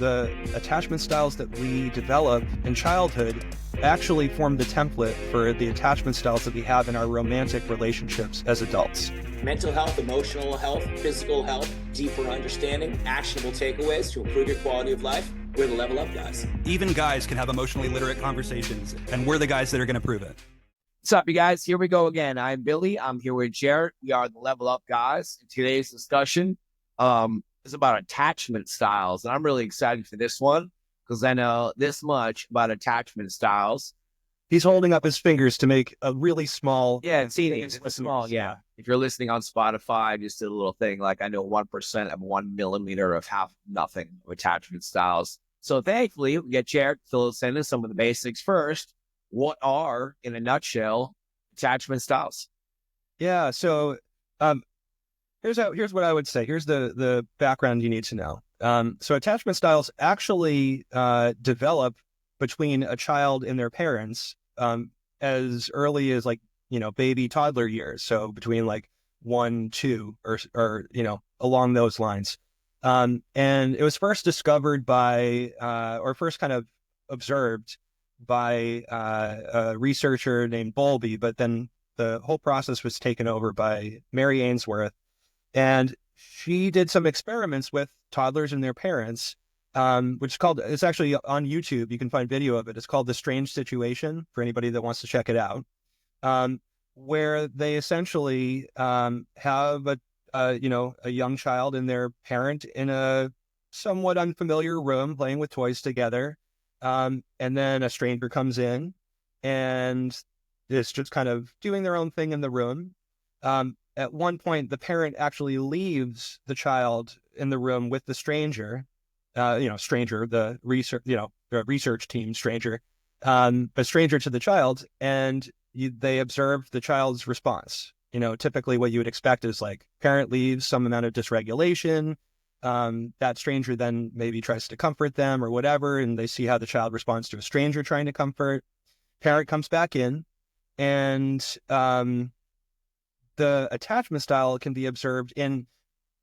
the attachment styles that we develop in childhood actually form the template for the attachment styles that we have in our romantic relationships as adults. Mental health, emotional health, physical health, deeper understanding, actionable takeaways to improve your quality of life. We're the Level Up guys. Even guys can have emotionally literate conversations, and we're the guys that are going to prove it. What's up, you guys? Here we go again. I'm Billy. I'm here with Jarrett. We are the Level Up guys. Today's discussion is about attachment styles, and I'm really excited for this one because I know this much about attachment styles. He's holding up his fingers to make a really small... Yeah, it's small, yeah. If you're listening on Spotify, I just did a little thing like I know 1% of 1 millimeter of half nothing of attachment styles. So thankfully, we get Jarrett to fill us in on some of the basics first. What are, in a nutshell, attachment styles? Yeah, so here's what I would say. Here's the background you need to know. So attachment styles actually develop between a child and their parents as early as baby toddler years. So between 1, 2 or along those lines. And it was first discovered by or first kind of observed by a researcher named Bowlby, but then the whole process was taken over by Mary Ainsworth. And she did some experiments with toddlers and their parents, which is called, it's actually on YouTube. You can find video of it. It's called The Strange Situation for anybody that wants to check it out, where they essentially have a young child and their parent in a somewhat unfamiliar room playing with toys together. And then a stranger comes in and is just kind of doing their own thing in the room. At one point, the parent actually leaves the child in the room with the stranger, the research team stranger, but stranger to the child. And they observe the child's response. Typically what you would expect is parent leaves, some amount of dysregulation. That stranger then maybe tries to comfort them or whatever, and they see how the child responds to a stranger trying to comfort. Parent comes back in, and the attachment style can be observed in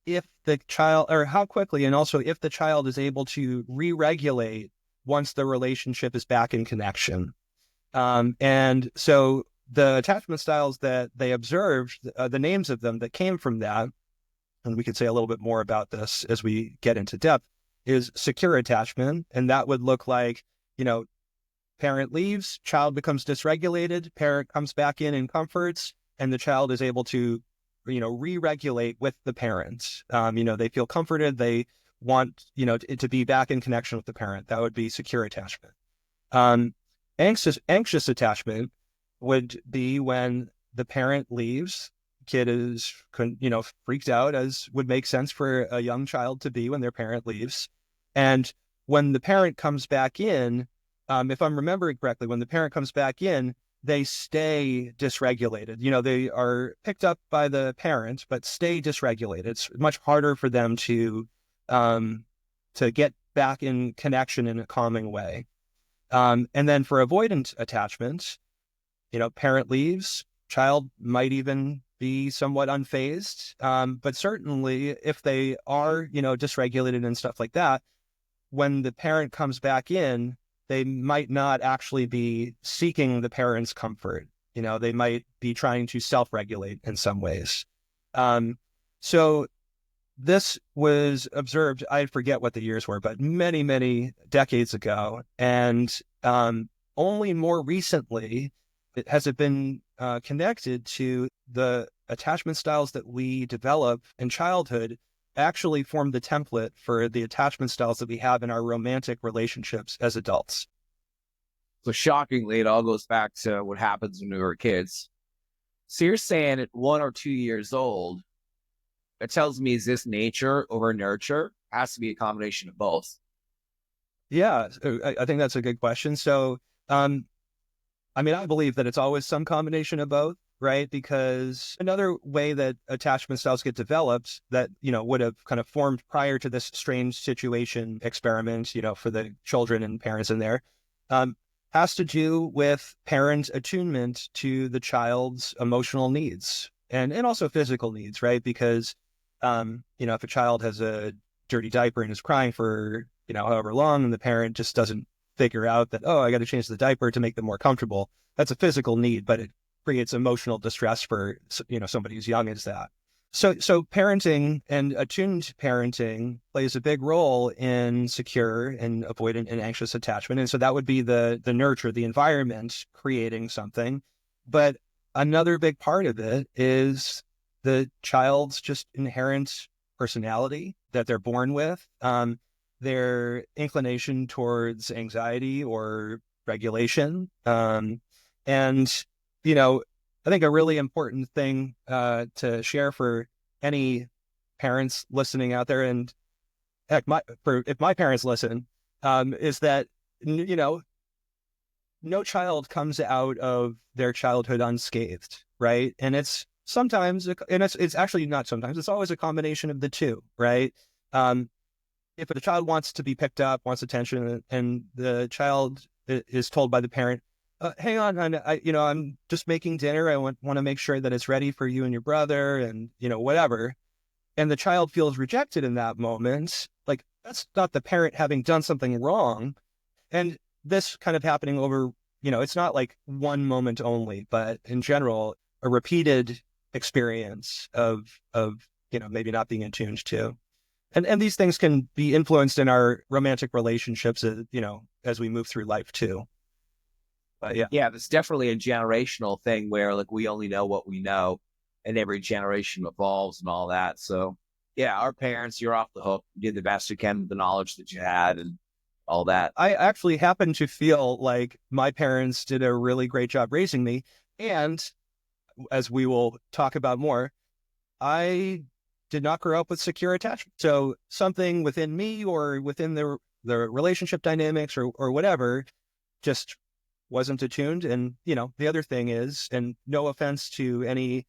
if the child, or how quickly, and also if the child is able to re-regulate once the relationship is back in connection. And so the attachment styles that they observed, the names of them that came from that, and we could say a little bit more about this as we get into depth, is secure attachment. And that would look like, parent leaves, child becomes dysregulated, parent comes back in and comforts, and the child is able to, re-regulate with the parent. They feel comforted. They want, it to be back in connection with the parent. That would be secure attachment. Anxious attachment would be when the parent leaves. Kid is, freaked out, as would make sense for a young child to be when their parent leaves. And when the parent comes back in, if I'm remembering correctly, when the parent comes back in, they stay dysregulated. They are picked up by the parent, but stay dysregulated. It's much harder for them to get back in connection in a calming way. And then for avoidant attachment, parent leaves, child might even be somewhat unfazed. But certainly if they are, dysregulated and stuff like that, when the parent comes back in, they might not actually be seeking the parent's comfort. They might be trying to self-regulate in some ways. So this was observed, I forget what the years were, but many, many decades ago. And only more recently has it been connected to the attachment styles that we develop in childhood actually form the template for the attachment styles that we have in our romantic relationships as adults. So shockingly, it all goes back to what happens when we were kids. So you're saying at 1 or 2 years old, it tells me, is this nature over nurture? It has to be a combination of both. Yeah, I think that's a good question. So, I believe that it's always some combination of both, right? Because another way that attachment styles get developed that, would have kind of formed prior to this strange situation experiment, for the children and parents in there, has to do with parent attunement to the child's emotional needs and also physical needs, right? Because, if a child has a dirty diaper and is crying for however long, and the parent just doesn't figure out that, oh, I got to change the diaper to make them more comfortable. That's a physical need, but it creates emotional distress for, somebody as young as that. So parenting and attuned parenting plays a big role in secure and avoidant and anxious attachment. And so that would be the nurture, the environment creating something. But another big part of it is the child's just inherent personality that they're born with, their inclination towards anxiety or regulation. And, I think a really important thing to share for any parents listening out there, and heck, if my parents listen, is that, no child comes out of their childhood unscathed, right? And it's actually not sometimes, it's always a combination of the two, right? If the child wants to be picked up, wants attention, and the child is told by the parent, hang on, I'm just making dinner. I want to make sure that it's ready for you and your brother, and, whatever. And the child feels rejected in that moment. Like, that's not the parent having done something wrong. And this kind of happening over, it's not like one moment only, but in general, a repeated experience of, maybe not being attuned to. And these things can be influenced in our romantic relationships, as we move through life too. But yeah, it's definitely a generational thing where like we only know what we know, and every generation evolves and all that. So yeah, our parents, you're off the hook. You did the best you can with the knowledge that you had and all that. I actually happen to feel like my parents did a really great job raising me. And as we will talk about more, I did not grow up with secure attachment. So something within me or within the relationship dynamics or whatever just wasn't attuned. And, the other thing is, and no offense to any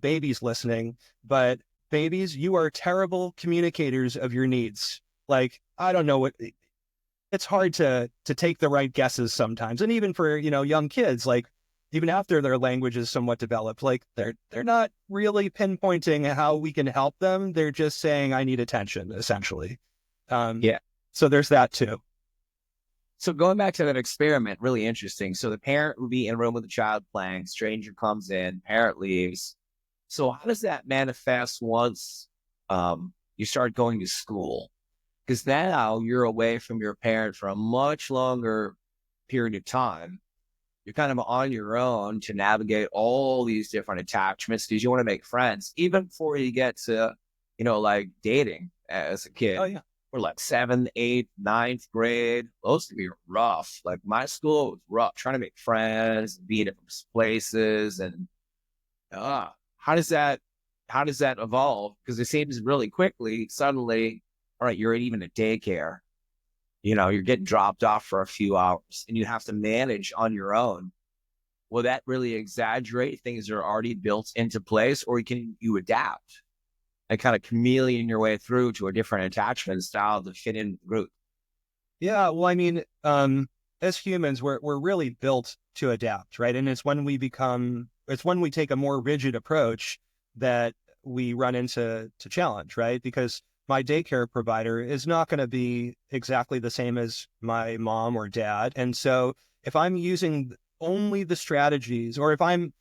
babies listening, but babies, you are terrible communicators of your needs. Like, I don't know it's hard to take the right guesses sometimes. And even for, young kids, like even after their language is somewhat developed, like they're not really pinpointing how we can help them. They're just saying, I need attention, essentially. Yeah. So there's that too. So going back to that experiment, really interesting. So the parent would be in a room with the child playing, stranger comes in, parent leaves. So how does that manifest once you start going to school? Because now you're away from your parent for a much longer period of time. You're kind of on your own to navigate all these different attachments because you want to make friends, even before you get to, like dating as a kid. Oh, yeah. Or like 7th, 8th, 9th grade. Those can be rough. Like my school was rough, trying to make friends, be in different places. And how does that evolve? Because it seems really quickly, suddenly, all right, you're even at daycare. You're getting dropped off for a few hours and you have to manage on your own. Will that really exaggerate things that are already built into place, or can you adapt and kind of chameleon your way through to a different attachment style to fit in the group? Yeah, well, I mean, as humans, we're really built to adapt, right? And it's when we take a more rigid approach that we run into challenge, right? Because my daycare provider is not going to be exactly the same as my mom or dad. And so if I'm using only the strategies, or if I'm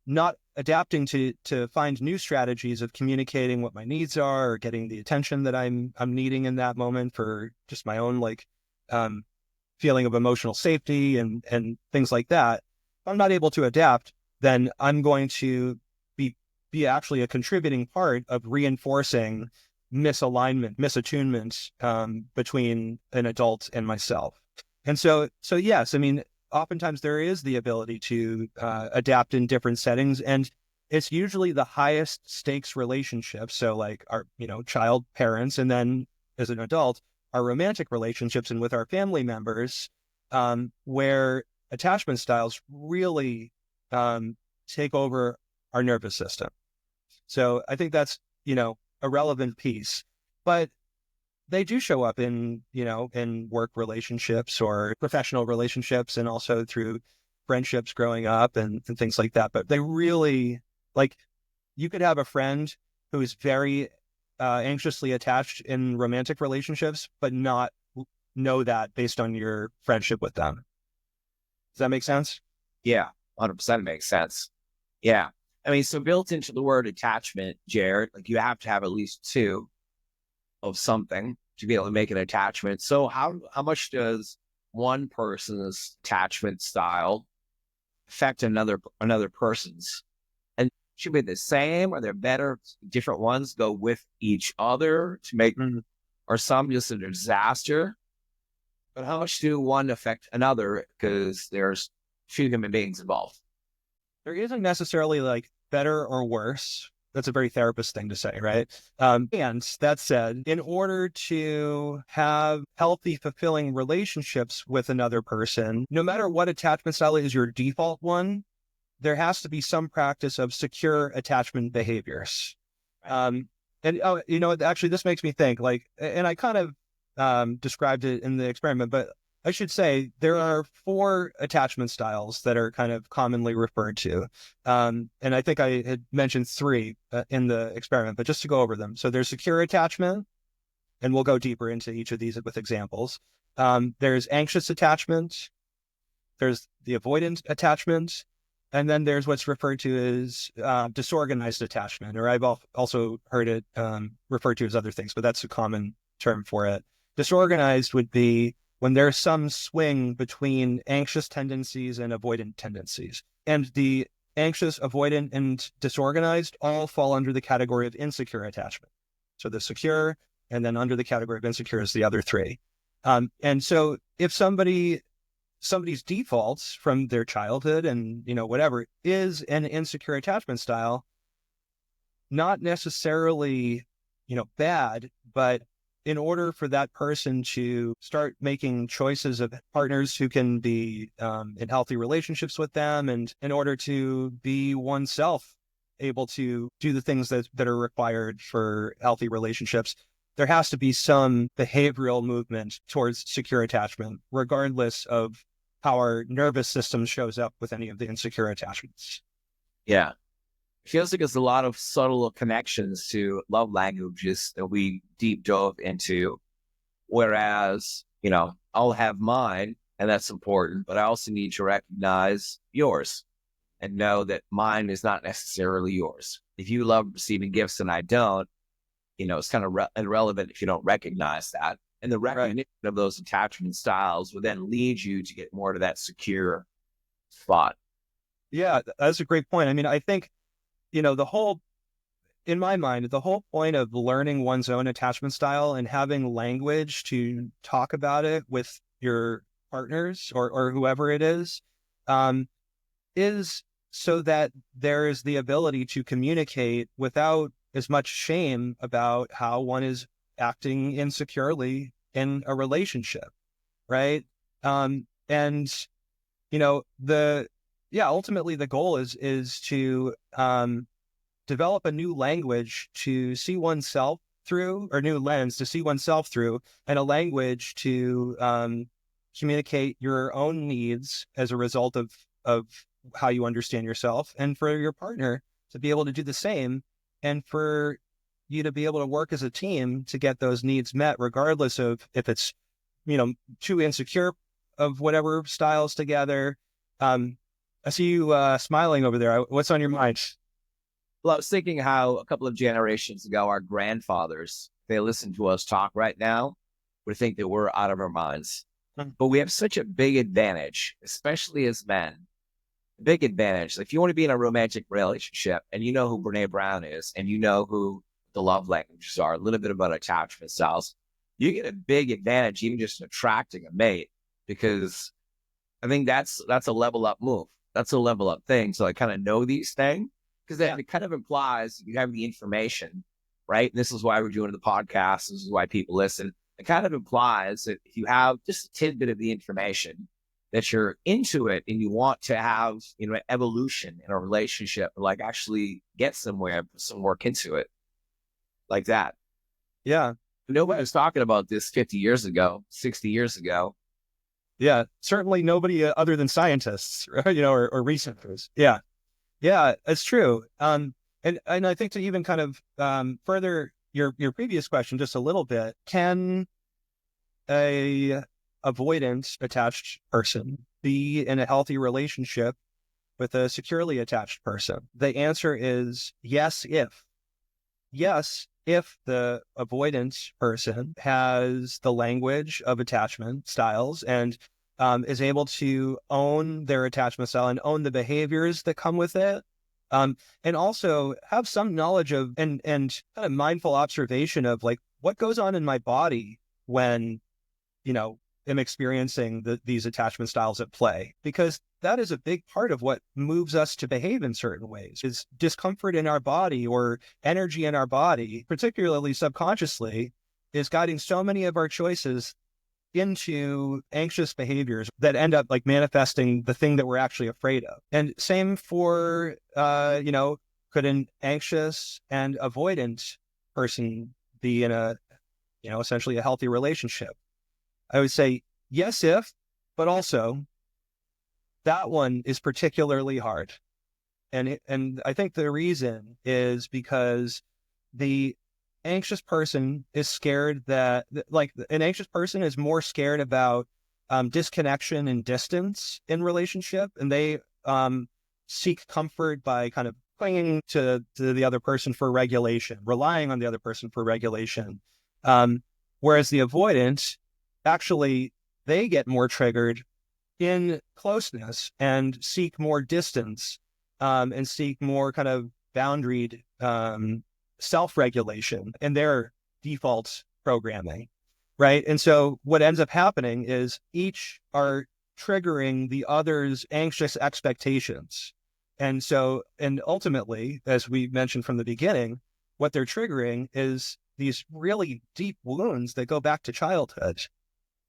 not adapting to find new strategies of communicating what my needs are or getting the attention that I'm needing in that moment for just my own feeling of emotional safety and things like that, if I'm not able to adapt, then I'm going to be actually a contributing part of reinforcing misalignment, misattunement between an adult and myself. And so yes, I mean, oftentimes there is the ability to adapt in different settings, and it's usually the highest stakes relationships. So like our, child parents, and then as an adult, our romantic relationships and with our family members, where attachment styles really take over our nervous system. So I think that's, a relevant piece, but they do show up in work relationships or professional relationships, and also through friendships growing up and things like that. But they really, like, you could have a friend who is very anxiously attached in romantic relationships, but not know that based on your friendship with them. Does that make sense? Yeah, 100% makes sense. Yeah. I mean, so built into the word attachment, Jared, like you have to have at least two of something to be able to make an attachment. So how much does one person's attachment style affect another person's? And should be the same? Are there better different ones go with each other to make, or some just a disaster? But how much do one affect another? Because there's two human beings involved. There isn't necessarily like better or worse. That's a very therapist thing to say, right? And that said, in order to have healthy, fulfilling relationships with another person, no matter what attachment style is your default one, there has to be some practice of secure attachment behaviors. And actually, this makes me think like, and I kind of described it in the experiment, but I should say there are 4 attachment styles that are kind of commonly referred to. And I think I had mentioned 3 in the experiment, but just to go over them. So there's secure attachment, and we'll go deeper into each of these with examples. There's anxious attachment. There's the avoidant attachment. And then there's what's referred to as disorganized attachment, or I've also heard it referred to as other things, but that's a common term for it. Disorganized would be when there's some swing between anxious tendencies and avoidant tendencies. And the anxious, avoidant, and disorganized all fall under the category of insecure attachment. So the secure, and then under the category of insecure is the other 3. And so if somebody's defaults from their childhood and, whatever, is an insecure attachment style, not necessarily, bad, but in order for that person to start making choices of partners who can be in healthy relationships with them, and in order to be oneself able to do the things that are required for healthy relationships, there has to be some behavioral movement towards secure attachment, regardless of how our nervous system shows up with any of the insecure attachments. Yeah. It feels like there's a lot of subtle connections to love languages that we deep dove into. Whereas, I'll have mine, and that's important, but I also need to recognize yours and know that mine is not necessarily yours. If you love receiving gifts and I don't, it's kind of irrelevant if you don't recognize that. And the recognition of those attachment styles will then lead you to get more to that secure spot. Yeah, that's a great point. I mean, I think, in my mind, the whole point of learning one's own attachment style and having language to talk about it with your partners or whoever it is so that there is the ability to communicate without as much shame about how one is acting insecurely in a relationship, right? Ultimately the goal is to develop a new language to see oneself through, or new lens to see oneself through, and a language to communicate your own needs as a result of how you understand yourself, and for your partner to be able to do the same, and for you to be able to work as a team to get those needs met, regardless of if it's, too insecure of whatever styles together. I see you smiling over there. What's on your mind? Well, I was thinking how a couple of generations ago, our grandfathers, they listen to us talk right now, would think that we're out of our minds. But we have such a big advantage, especially as men. Big advantage. If you want to be in a romantic relationship and you know who Brene Brown is, and you know who the love languages are, a little bit about attachment styles, you get a big advantage even just attracting a mate, because I think that's a level up move. That's a level up thing. So I kind of know these things, because then it kind of implies you have the information, right? And this is why we're doing the podcast. This is why people listen. It kind of implies that if you have just a tidbit of the information, that you're into it and you want to have, evolution in a relationship, like actually get somewhere, put some work into it, like that. Yeah. Nobody was talking about this 50 years ago, 60 years ago. Yeah, certainly nobody other than scientists, right? Or researchers. Yeah. Yeah, it's true. And I think to even kind of further your previous question just a little bit, can a avoidant attached person be in a healthy relationship with a securely attached person? The answer is yes, if. Yes, if the avoidant person has the language of attachment styles and is able to own their attachment style and own the behaviors that come with it, and also have some knowledge of and kind of mindful observation of like what goes on in my body when, am experiencing these attachment styles at play, because that is a big part of what moves us to behave in certain ways is discomfort in our body or energy in our body, particularly subconsciously, is guiding so many of our choices into anxious behaviors that end up like manifesting the thing that we're actually afraid of. And same for, could an anxious and avoidant person be in a, essentially a healthy relationship? I would say yes, if, but also that one is particularly hard. And I think the reason is because the anxious person is scared that, like, an anxious person is more scared about disconnection and distance in relationship, and they seek comfort by kind of clinging to the other person for regulation, relying on the other person for regulation. Whereas the avoidant, actually, they get more triggered in closeness and seek more distance, and seek more kind of boundaried self-regulation in their default programming, right? And so what ends up happening is each are triggering the other's anxious expectations. And ultimately, as we mentioned from the beginning, what they're triggering is these really deep wounds that go back to childhood.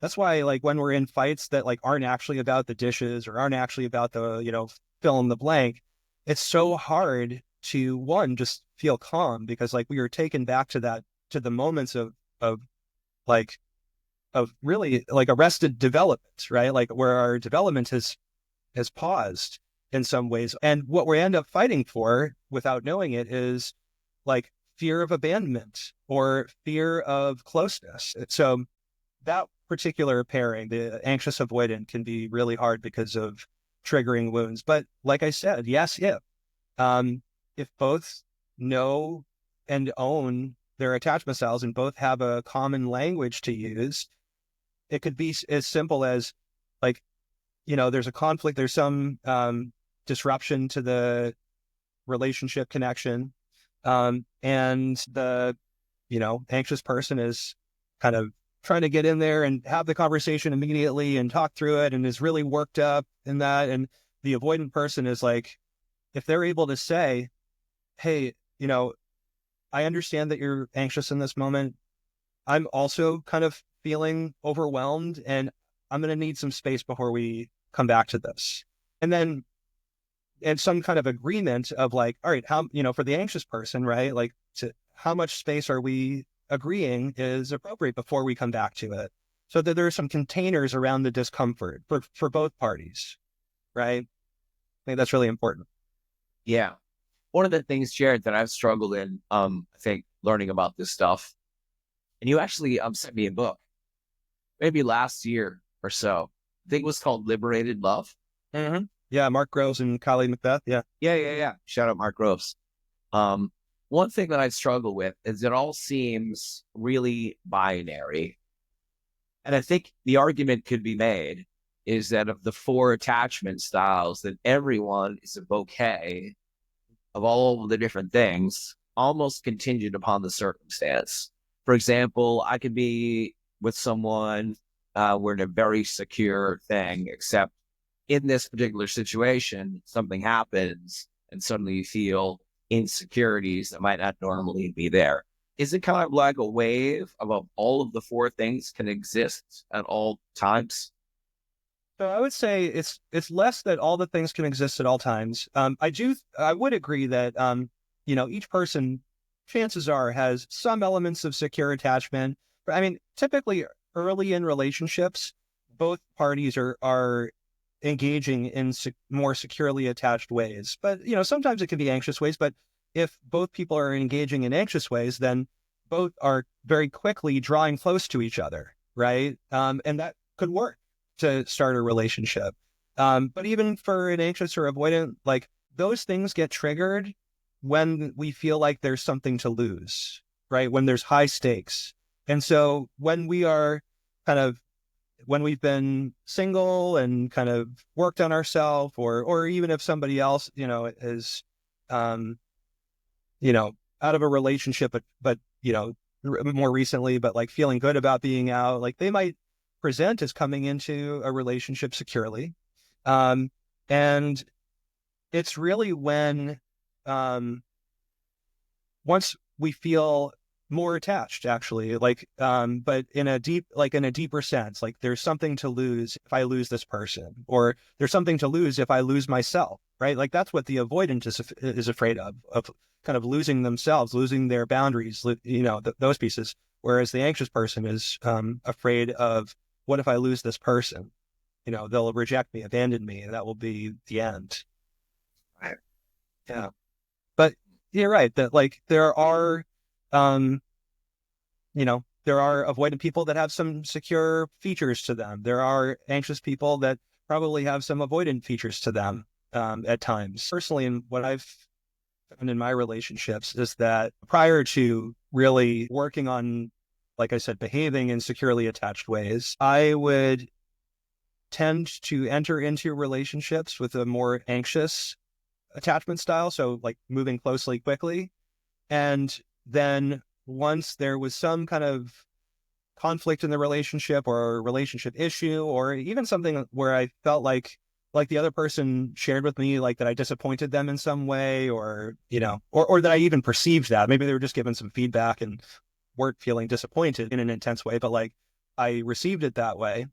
That's why, like, when we're in fights that like aren't actually about the dishes or aren't actually about the, fill in the blank, it's so hard to, one, just feel calm, because like we were taken back to the moments of really like arrested development, right? Like where our development has paused in some ways. And what we end up fighting for without knowing it is like fear of abandonment or fear of closeness. So that particular pairing, the anxious avoidant, can be really hard because of triggering wounds. But like I said, yes, if both know and own their attachment styles and both have a common language to use, it could be as simple as like, there's a conflict, there's some disruption to the relationship connection. And the, anxious person is kind of trying to get in there and have the conversation immediately and talk through it and is really worked up in that. And the avoidant person is like, if they're able to say, hey, I understand that you're anxious in this moment. I'm also kind of feeling overwhelmed, and I'm going to need some space before we come back to this. And some kind of agreement of like, all right, how, for the anxious person, right? Like, how much space are we agreeing is appropriate before we come back to it, so that there are some containers around the discomfort for both parties, right? I think that's really important. Yeah. One of the things, Jared, that I've struggled in, I think, learning about this stuff, and you actually sent me a book maybe last year or so. I think it was called Liberated Love. Mm-hmm. Yeah, Mark Groves and Kylie Macbeth. Yeah. Shout out Mark Groves. One thing that I struggle with is it all seems really binary. And I think the argument could be made is that of the 4 attachment styles, that everyone is a bouquet of all of the different things, almost contingent upon the circumstance. For example, I could be with someone, we're in a very secure thing, except in this particular situation, something happens and suddenly you feel insecurities that might not normally be there. Is it kind of like a wave of all of the 4 things can exist at all times? So I would say it's less that all the things can exist at all times. I would agree that each person, chances are, has some elements of secure attachment. But I mean, typically early in relationships, both parties are engaging in more securely attached ways. But sometimes it can be anxious ways. But if both people are engaging in anxious ways, then both are very quickly drawing close to each other, right? And that could work to start a relationship. But even for an anxious or avoidant, like those things get triggered when we feel like there's something to lose, right? When there's high stakes. And so when we are kind of, when we've been single and kind of worked on ourselves, or even if somebody else, is, out of a relationship, but more recently, but like feeling good about being out, like they might present as coming into a relationship securely. And it's really when, once we feel more attached, actually, but in a deeper sense, like there's something to lose if I lose this person, or there's something to lose if I lose myself, right? Like that's what the avoidant is afraid of kind of losing themselves, losing their boundaries, those pieces. Whereas the anxious person is afraid of, what if I lose this person? They'll reject me, abandon me, and that will be the end. Right. Yeah. But you're right that like there are avoidant people that have some secure features to them. There are anxious people that probably have some avoidant features to them at times. Personally, and what I've found in my relationships is that prior to really working on, like I said, behaving in securely attached ways, I would tend to enter into relationships with a more anxious attachment style. So like moving closely quickly. And then once there was some kind of conflict in the relationship or a relationship issue, or even something where I felt like the other person shared with me, like that I disappointed them in some way, or, or that I even perceived that maybe they were just given some feedback and weren't feeling disappointed in an intense way, but like I received it that way.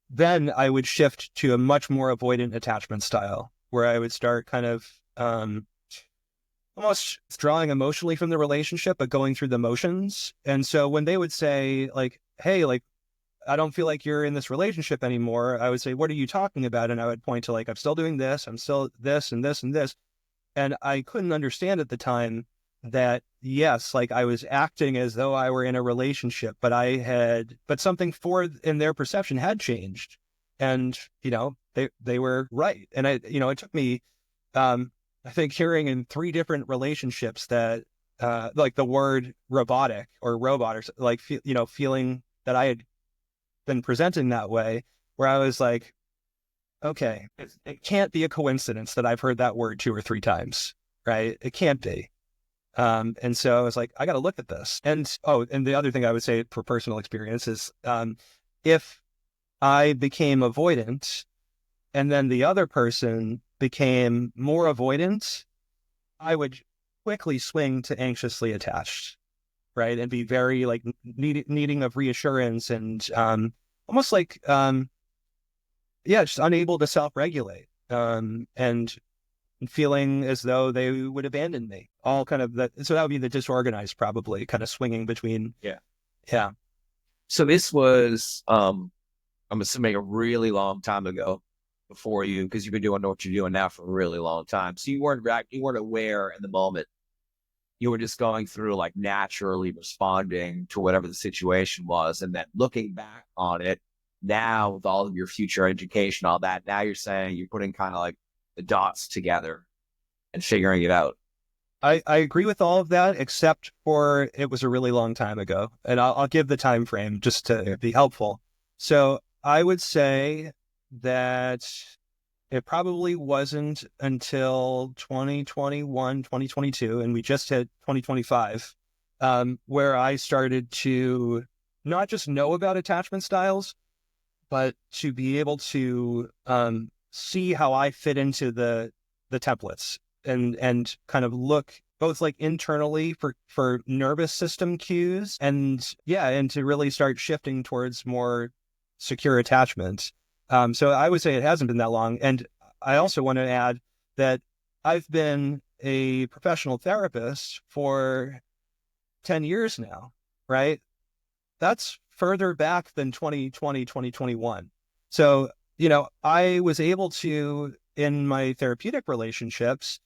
Then I would shift to a much more avoidant attachment style where I would start kind of, almost withdrawing emotionally from the relationship, but going through the motions. And so when they would say like, hey, like, I don't feel like you're in this relationship anymore, I would say, what are you talking about? And I would point to like, I'm still doing this, I'm still this and this and this. And I couldn't understand at the time that, yes, like I was acting as though I were in a relationship, but something in their perception had changed. And, they were right. And it took me, I think hearing in 3 different relationships that, like the word robotic or robot, or like, feeling that I had been presenting that way, where I was like, okay, it can't be a coincidence that I've heard that word 2 or 3 times, right? It can't be. And so I was like, I got to look at this. And the other thing I would say for personal experience is, if I became avoidant and then the other person became more avoidant, I would quickly swing to anxiously attached, right? And be very like needing of reassurance and almost like, just unable to self-regulate, and feeling as though they would abandon me. All kind of that. So that would be the disorganized, probably kind of swinging between. Yeah. Yeah. So this was, I'm assuming a really long time ago before you, because you've been doing what you're doing now for a really long time. So you weren't aware in the moment. You were just going through like naturally responding to whatever the situation was. And then looking back on it now with all of your future education, all that, now you're saying you're putting kind of like the dots together and figuring it out. I agree with all of that, except for it was a really long time ago. And I'll give the time frame just to be helpful. So I would say that it probably wasn't until 2021, 2022, and we just hit 2025, where I started to not just know about attachment styles, but to be able to see how I fit into the templates, and kind of look both like internally for nervous system cues, and to really start shifting towards more secure attachment. So I would say it hasn't been that long. And I also want to add that I've been a professional therapist for 10 years now, right? That's further back than 2020, 2021. So, I was able to, in my therapeutic relationships,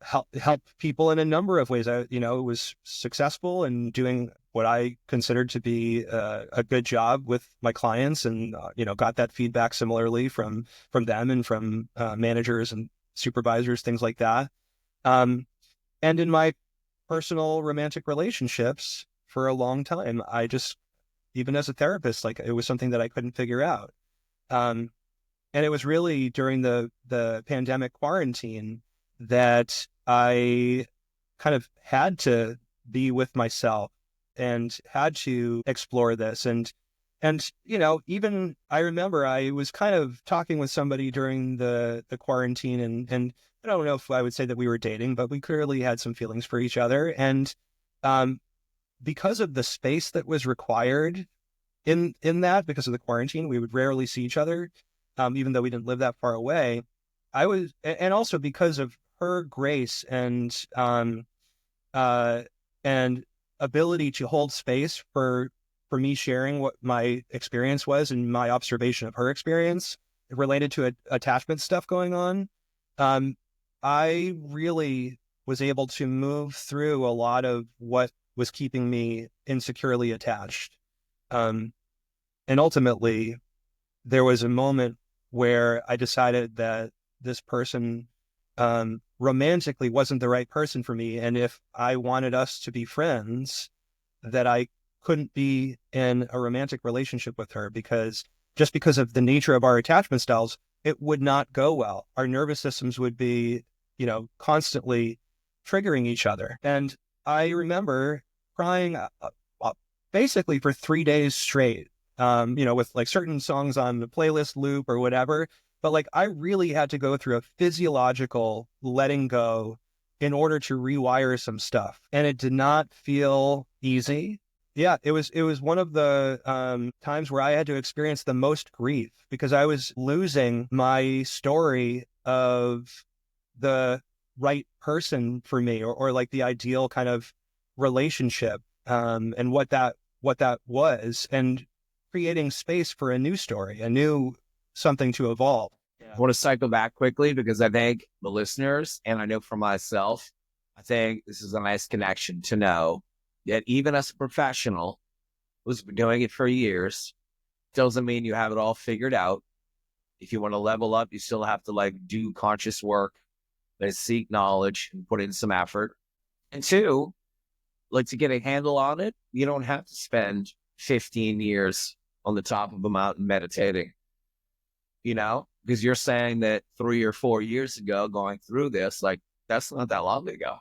help people in a number of ways. I, was successful in doing what I considered to be a good job with my clients, and got that feedback similarly from them and from managers and supervisors, things like that. And in my personal romantic relationships for a long time, I just, even as a therapist, like it was something that I couldn't figure out. Um, and it was really during the pandemic quarantine that I kind of had to be with myself and had to explore this. And even I remember I was kind of talking with somebody during the quarantine, and I don't know if I would say that we were dating, but we clearly had some feelings for each other. And um, because of the space that was required in that, because of the quarantine, we would rarely see each other, even though we didn't live that far away. And also because of her grace uh, and ability to hold space for me sharing what my experience was and my observation of her experience related to attachment stuff going on. Um, I really was able to move through a lot of what was keeping me insecurely attached. Um, and ultimately, there was a moment where I decided that this person romantically wasn't the right person for me. And if I wanted us to be friends, that I couldn't be in a romantic relationship with her, because of the nature of our attachment styles, it would not go well. Our nervous systems would be, constantly triggering each other. And I remember crying basically for 3 days straight, with like certain songs on the playlist loop or whatever. But like I really had to go through a physiological letting go in order to rewire some stuff. And it did not feel easy. Yeah, it was one of the times where I had to experience the most grief, because I was losing my story of the right person for me, or like the ideal kind of relationship, and what that was, and creating space for a new story, a new something to evolve. I want to cycle back quickly because I think the listeners, and I know for myself, I think this is a nice connection to know that even as a professional who's been doing it for years, doesn't mean you have it all figured out. If you want to level up, you still have to like do conscious work, and seek knowledge and put in some effort. And two, like to get a handle on it, you don't have to spend 15 years on the top of a mountain meditating, because you're saying that 3 or 4 years ago going through this, like that's not that long ago.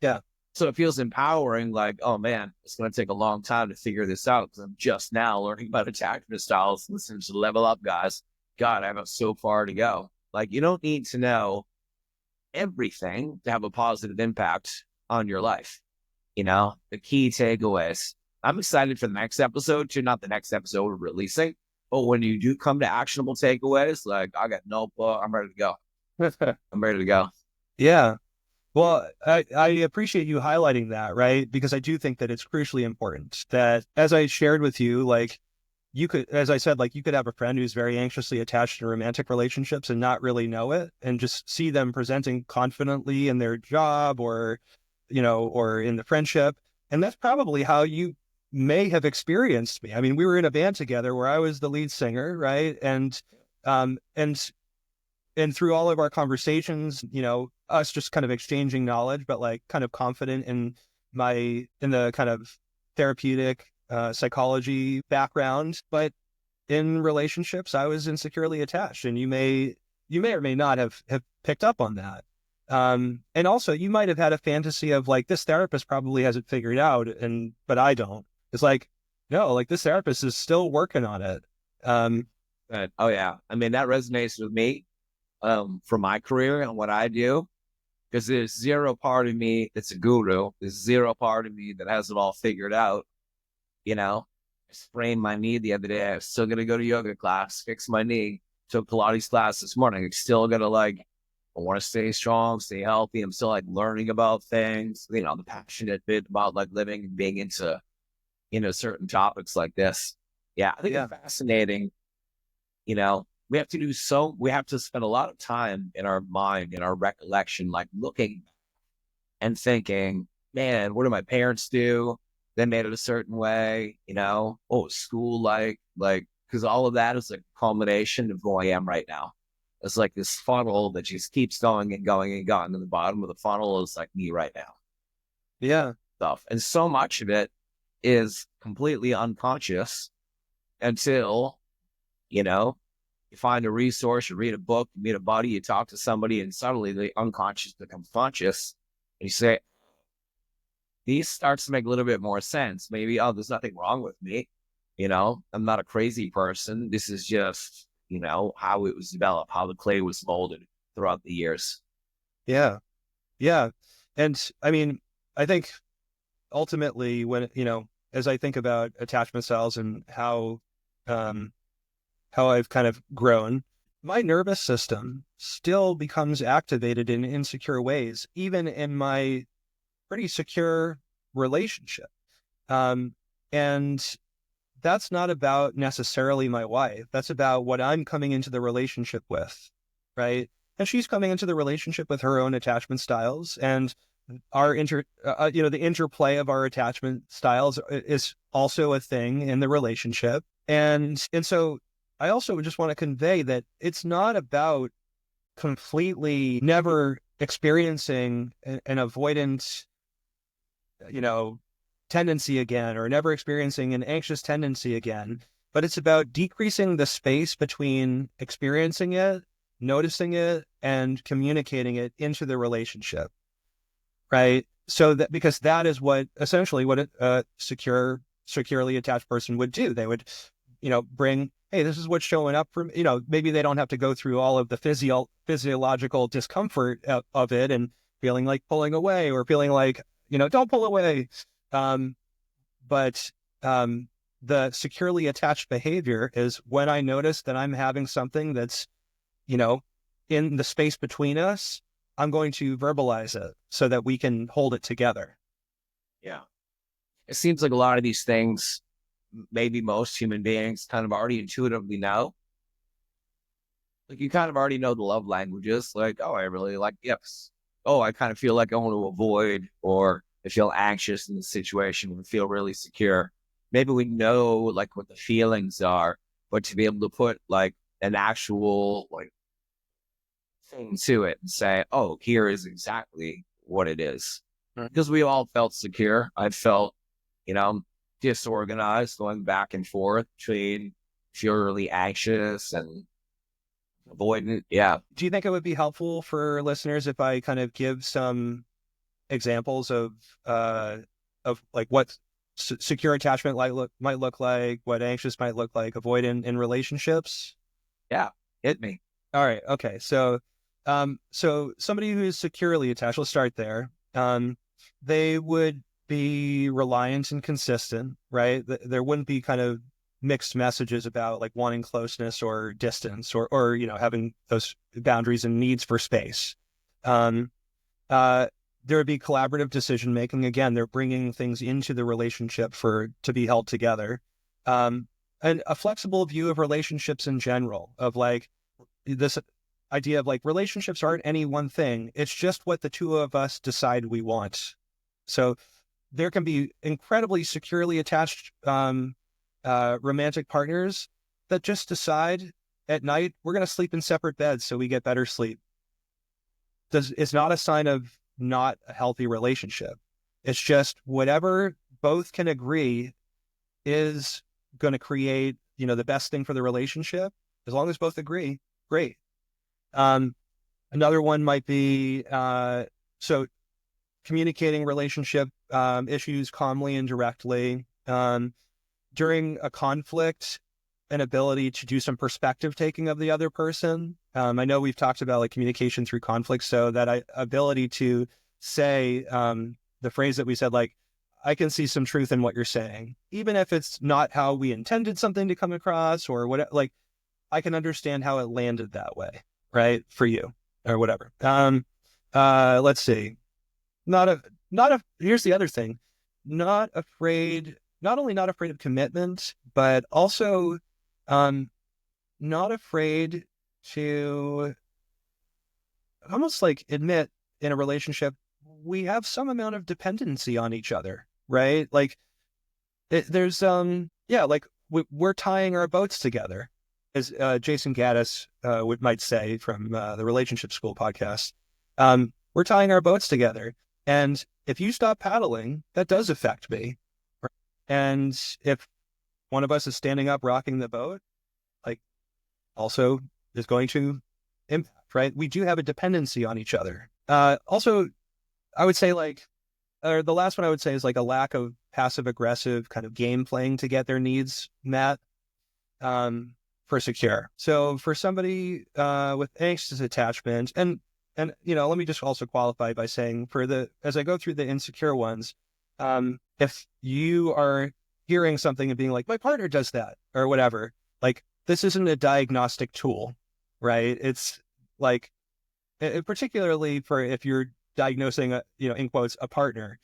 Yeah. So it feels empowering, like, oh man, it's going to take a long time to figure this out because I'm just now learning about attachment styles. Listen to Level Up, guys. God, I have so far to go. Like, you don't need to know everything to have a positive impact on your life. The key takeaways. I'm excited for the next episode too, not the next episode we're releasing, but when you do come to actionable takeaways, like I got notebook, I'm ready to go. I'm ready to go. Yeah. Well, I appreciate you highlighting that, right? Because I do think that it's crucially important that, as I shared with you, like you could, as I said, like you could have a friend who's very anxiously attached to romantic relationships and not really know it, and just see them presenting confidently in their job, or, or in the friendship. And that's probably how you may have experienced me. I mean, we were in a band together where I was the lead singer, right? Um, and and through all of our conversations, us just kind of exchanging knowledge, but like kind of confident in the kind of therapeutic psychology background. But in relationships, I was insecurely attached, and you may or may not have picked up on that. And also you might have had a fantasy of like, this therapist probably has it figured out, but I don't. It's like, no, like this therapist is still working on it. Oh yeah. I mean, that resonates with me. For my career and what I do, because there's zero part of me that's a guru. There's zero part of me that has it all figured out. I sprained my knee the other day. I was still going to go to yoga class, fix my knee, took Pilates class this morning. I'm still going to I want to stay strong, stay healthy. I'm still learning about things, the passionate bit about living and being into, certain topics like this. Yeah. I think it's fascinating, we have to spend a lot of time in our mind, in our recollection, like looking and thinking, man, what did my parents do? They made it a certain way, school, because all of that is a culmination of who I am right now. It's like this funnel that just keeps going and going and going. And the bottom of the funnel is like me right now. Yeah. Stuff. And so much of it is completely unconscious until, you find a resource, you read a book, you meet a buddy, you talk to somebody, and suddenly the unconscious becomes conscious. And you say, these starts to make a little bit more sense. Maybe, there's nothing wrong with me. I'm not a crazy person. This is just, how it was developed, how the clay was molded throughout the years. Yeah. Yeah. And I mean, I think ultimately when, as I think about attachment styles and how I've kind of grown, my nervous system still becomes activated in insecure ways, even in my pretty secure relationship. And that's not about necessarily my wife. That's about what I'm coming into the relationship with, right? And she's coming into the relationship with her own attachment styles, and our the interplay of our attachment styles is also a thing in the relationship. And so I also just want to convey that it's not about completely never experiencing an avoidant, tendency again, or never experiencing an anxious tendency again, but it's about decreasing the space between experiencing it, noticing it, and communicating it into the relationship, right? So that, because that is essentially what a securely attached person would do. They would, bring, hey, this is what's showing up from, maybe they don't have to go through all of the physiological discomfort of it and feeling like pulling away, or feeling like, don't pull away. But the securely attached behavior is when I notice that I'm having something that's, in the space between us, I'm going to verbalize it so that we can hold it together. Yeah. It seems like a lot of these things, maybe most human beings kind of already intuitively know. Like, you kind of already know the love languages. Like, oh, I really like gifts. Oh, I kind of feel like I want to avoid, or I feel anxious in the situation and feel really secure. Maybe we know like what the feelings are, but to be able to put like an actual like thing to it and say, oh, here is exactly what it is. Because we all felt secure. I felt, disorganized, going back and forth between purely anxious and avoidant. Yeah. Do you think it would be helpful for listeners if I kind of give some examples of like what secure attachment might look like, what anxious might look like, avoidant in relationships? Yeah, hit me. All right. Okay. So somebody who is securely attached, let's start there. They would be reliant and consistent, right? There wouldn't be kind of mixed messages about like wanting closeness or distance, or having those boundaries and needs for space. There would be collaborative decision making. Again, they're bringing things into the relationship to be held together. And a flexible view of relationships in general, of like this idea of like relationships aren't any one thing. It's just what the two of us decide we want. So there can be incredibly securely attached romantic partners that just decide at night, we're going to sleep in separate beds so we get better sleep. It's not a sign of not a healthy relationship. It's just whatever both can agree is going to create, the best thing for the relationship. As long as both agree, great. Another one might be, so communicating relationship issues calmly and directly. During a conflict, an ability to do some perspective taking of the other person. I know we've talked about like communication through conflict, so that ability to say the phrase that we said, like, I can see some truth in what you're saying, even if it's not how we intended something to come across, or what, like, I can understand how it landed that way, right, for you, or whatever. Let's see. Here's the other thing. Not only not afraid of commitment, but also not afraid to almost like admit in a relationship, we have some amount of dependency on each other, right? Like there's, yeah, like we're tying our boats together, as Jason Gaddis might say from the Relationship School podcast. We're tying our boats together. And if you stop paddling, that does affect me. Right? And if one of us is standing up, rocking the boat, like also is going to impact, right? We do have a dependency on each other. Also, I would say like, or the last one I would say is like a lack of passive aggressive kind of game playing to get their needs met, for secure. So for somebody with anxious attachment, and let me just also qualify by saying as I go through the insecure ones, if you are hearing something and being like, my partner does that or whatever, like this isn't a diagnostic tool, right? It's like, particularly for if you're diagnosing in quotes, a partner.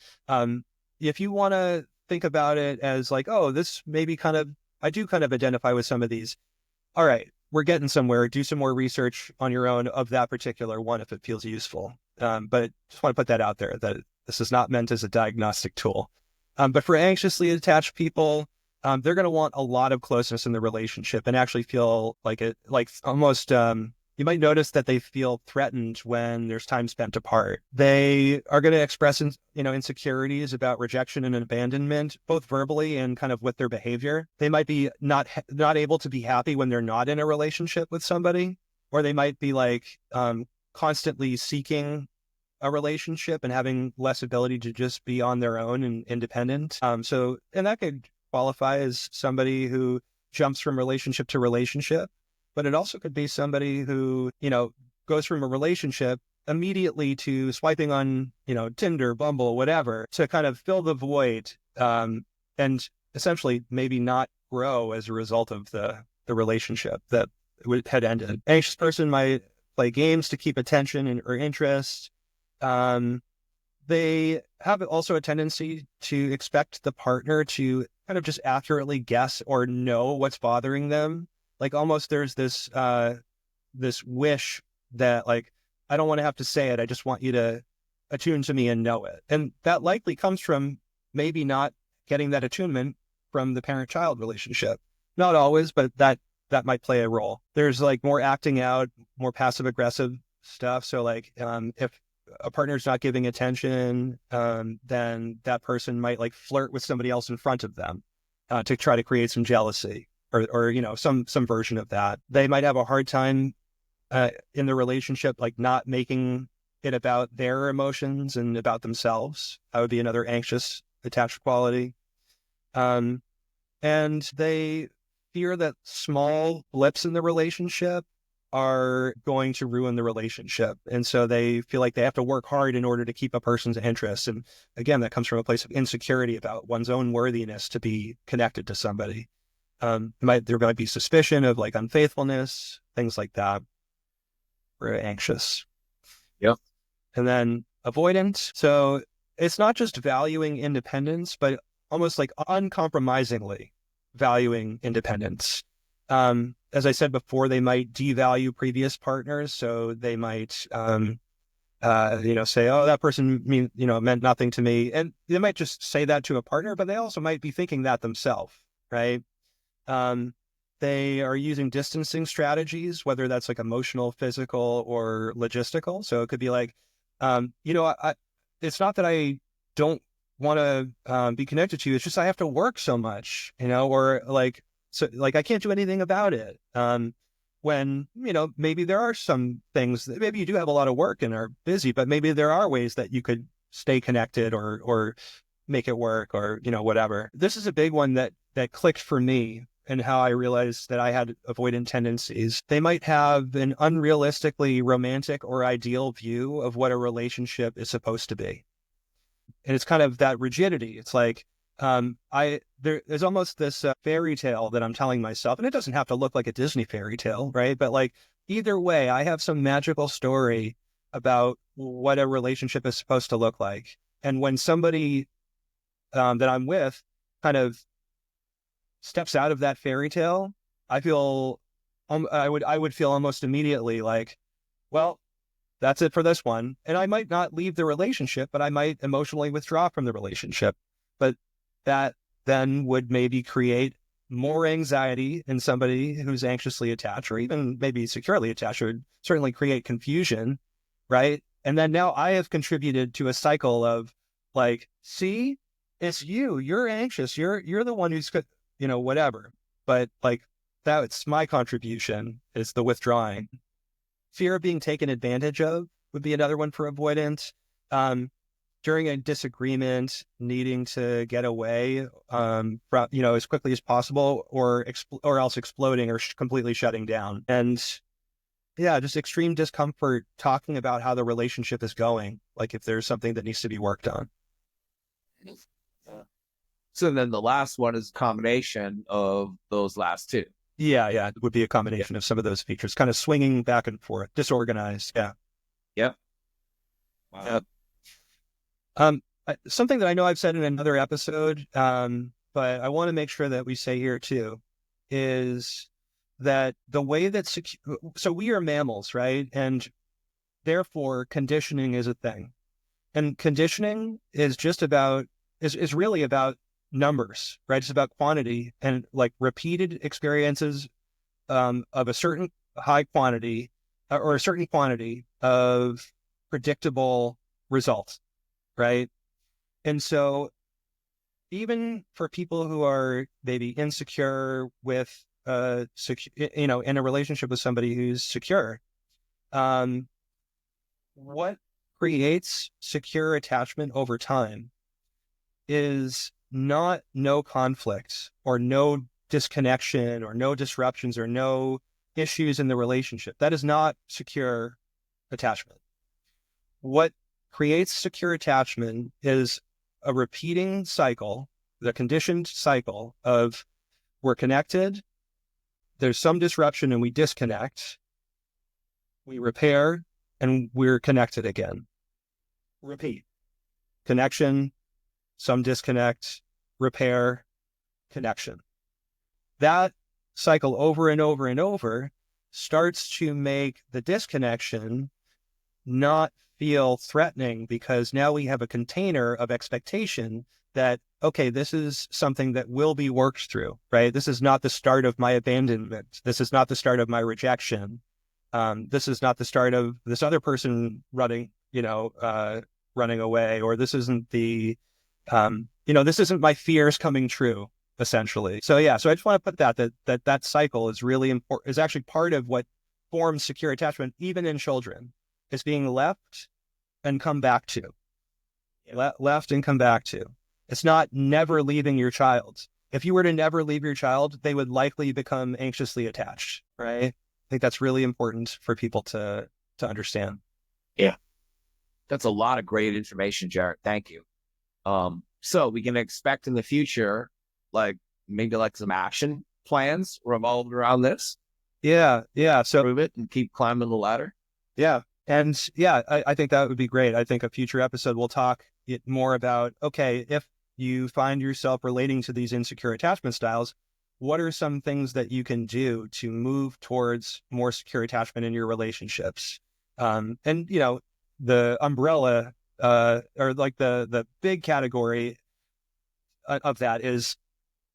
If you want to think about it as like, oh, this maybe I do kind of identify with some of these. All right, we're getting somewhere. Do some more research on your own of that particular one if it feels useful. But just want to put that out there that this is not meant as a diagnostic tool. But for anxiously attached people, they're going to want a lot of closeness in the relationship and actually feel like almost, you might notice that they feel threatened when there's time spent apart. They are going to express, insecurities about rejection and abandonment, both verbally and kind of with their behavior. They might be not able to be happy when they're not in a relationship with somebody, or they might be like constantly seeking a relationship and having less ability to just be on their own and independent. And that could qualify as somebody who jumps from relationship to relationship. But it also could be somebody who, goes from a relationship immediately to swiping on, Tinder, Bumble, whatever, to kind of fill the void, and essentially maybe not grow as a result of the relationship that had ended. Anxious person might play games to keep attention or interest. They have also a tendency to expect the partner to kind of just accurately guess or know what's bothering them. Like almost there's this wish that like, I don't want to have to say it. I just want you to attune to me and know it. And that likely comes from maybe not getting that attunement from the parent-child relationship. Not always, but that might play a role. There's like more acting out, more passive aggressive stuff. So like, if a partner's not giving attention, then that person might like flirt with somebody else in front of them, to try to create some jealousy. Or some version of that. They might have a hard time in the relationship, like not making it about their emotions and about themselves. That would be another anxious attached quality. And they fear that small blips in the relationship are going to ruin the relationship. And so they feel like they have to work hard in order to keep a person's interest. And again, that comes from a place of insecurity about one's own worthiness to be connected to somebody. There might be suspicion of like unfaithfulness, things like that. We're anxious. Yep. And then avoidant. So it's not just valuing independence, but almost like uncompromisingly valuing independence. As I said before, they might devalue previous partners. So they might, say, oh, that person meant nothing to me. And they might just say that to a partner, but they also might be thinking that themselves, right? They are using distancing strategies, whether that's like emotional, physical, or logistical. So it could be like, it's not that I don't want to be connected to you. It's just I have to work so much, or like, so like I can't do anything about it. When, maybe there are some things that maybe you do have a lot of work and are busy, but maybe there are ways that you could stay connected or make it work or, whatever. This is a big one that clicked for me and how I realized that I had avoidant tendencies. They might have an unrealistically romantic or ideal view of what a relationship is supposed to be. And it's kind of that rigidity. It's like, there's almost this fairy tale that I'm telling myself, and it doesn't have to look like a Disney fairy tale, right? But like, either way, I have some magical story about what a relationship is supposed to look like. And when somebody that I'm with kind of steps out of that fairy tale, I feel I would feel almost immediately like, well, that's it for this one. And I might not leave the relationship, but I might emotionally withdraw from the relationship. But that then would maybe create more anxiety in somebody who's anxiously attached, or even maybe securely attached, or certainly create confusion, right? And then now I have contributed to a cycle of like, see, it's you're anxious. You're the one who's, whatever. But like, that's my contribution, is the withdrawing. Fear of being taken advantage of would be another one for avoidance. During a disagreement, needing to get away from, as quickly as possible, or else exploding or completely shutting down. And yeah, just extreme discomfort talking about how the relationship is going, like if there's something that needs to be worked on. So then the last one is a combination of those last two. Yeah, it would be a combination of some of those features, kind of swinging back and forth, disorganized. Yeah. Yep. Wow. Yep. Something that I know I've said in another episode, but I want to make sure that we say here too, is that the way that so we are mammals, right? And therefore conditioning is a thing. And conditioning is really about numbers, right? It's about quantity and like repeated experiences of a certain high quantity or a certain quantity of predictable results, right? And so even for people who are maybe insecure with, in a relationship with somebody who's secure, what creates secure attachment over time is not no conflicts or no disconnection or no disruptions or no issues in the relationship. That is not secure attachment. What creates secure attachment is a repeating cycle, the conditioned cycle of we're connected, there's some disruption and we disconnect, we repair, and we're connected again. Repeat. Connection, some disconnect, repair, connection. That cycle over and over and over starts to make the disconnection not feel threatening, because now we have a container of expectation that, okay, this is something that will be worked through, right? This is not the start of my abandonment. This is not the start of my rejection. This is not the start of this other person running away, or this isn't this isn't my fears coming true, essentially. So I just want to put that cycle is really important, is actually part of what forms secure attachment, even in children, is being left and come back to. Left and come back to. It's not never leaving your child. If you were to never leave your child, they would likely become anxiously attached, right? I think that's really important for people to understand. Yeah. That's a lot of great information, Jarrett. Thank you. So we can expect in the future, like maybe like some action plans revolved around this. Yeah. So prove it and keep climbing the ladder. Yeah. And I think that would be great. I think a future episode will talk more about, okay, if you find yourself relating to these insecure attachment styles, what are some things that you can do to move towards more secure attachment in your relationships? And the umbrella, or like the big category of that is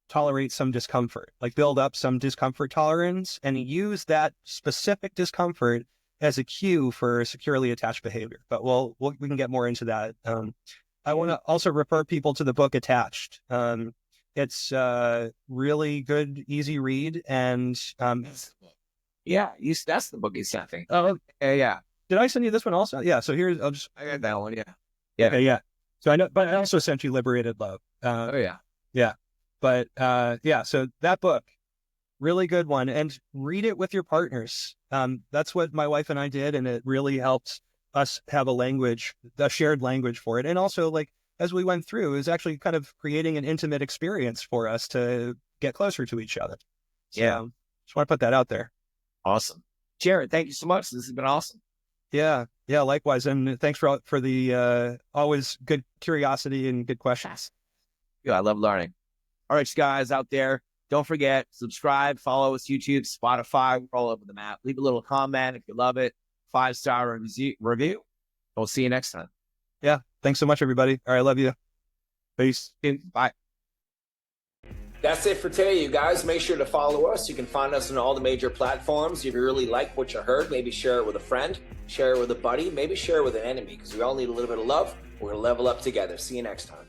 tolerate some discomfort, like build up some discomfort tolerance and use that specific discomfort as a cue for securely attached behavior. But we can get more into that. I want to also refer people to the book Attached. It's really good, easy read. And that's the book he's sent. Oh, okay, yeah. Did I send you this one also? Yeah. So I got that one. Yeah. Okay, yeah. So I know, but I also sent you Liberated Love. Yeah. But so that book, really good one, and read it with your partners. That's what my wife and I did, and it really helped us have a shared language for it. And also, like, as we went through, is actually kind of creating an intimate experience for us to get closer to each other. So, just want to put that out there. Awesome. Jarrett, thank you so much. This has been awesome. Yeah, likewise. And thanks for the always good curiosity and good questions. Yeah, I love learning. All right, you guys out there, Don't forget, subscribe, follow us, YouTube, Spotify, we're all over the map. Leave a little comment if you love it. 5-star review. We'll see you next time. Yeah. Thanks so much, everybody. All right. Love you. Peace. Bye. That's it for today, you guys. Make sure to follow us. You can find us on all the major platforms. If you really like what you heard, maybe share it with a friend, share it with a buddy, maybe share it with an enemy, because we all need a little bit of love. We're going to level up together. See you next time.